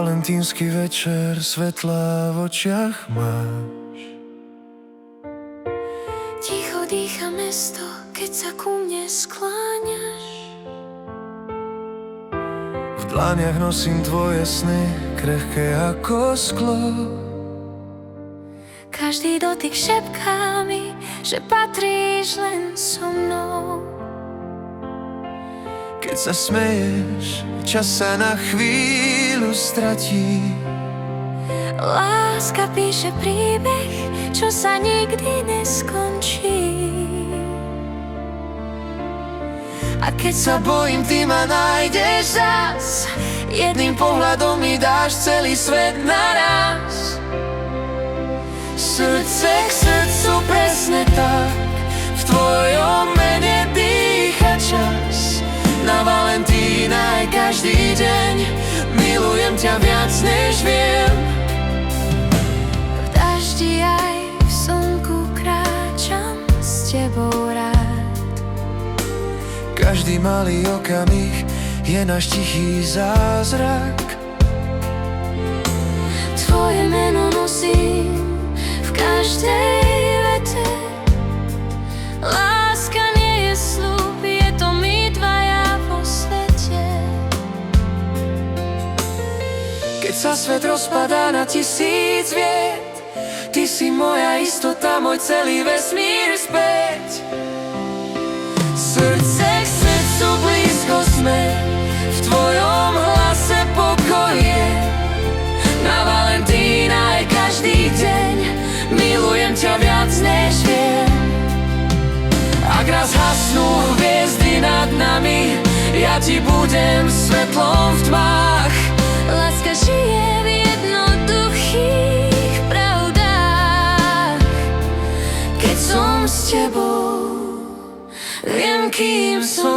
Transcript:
valentínsky večer, svetlá v očiach máš. Ticho dýcha mesto, keď sa ku mne skláňaš. V dlaniach nosím tvoje sny, krehké ako sklo. Každý dotyk šepká mi, že patríš len so mnou. Keď sa smeješ, čas sa na chvíľu stratí. Láska píše príbeh, čo sa nikdy neskončí. A keď sa bojím, ty ma nájdeš zas. Jedným pohľadom mi dáš celý svet naraz. Srdce k srdcu presne tak, v tvojom mene dýcha čas. Na Valentína aj každý deň milujem ťa viac než viem. V daždi aj v slnku kráčam s tebou rád. Každý malý okamih je náš tichý zázrak. Tvoje meno nosím v každej vete. Láska nie je sľub, je to my dvaja vo svete. Keď sa svet rozpadá na 1000 viet, ty si moja istota, môj celý vesmír späť. Srdce k srdcu blízko sme, v tvojom hlase pokoj je. Na Valentína aj každý deň milujem ťa viac než viem. Ak raz hasnú hviezdy nad nami, ja ti budem svetlom v tmách. Láska žije v jednoduchých pravdách. Keď som s tebou, viem, kým som.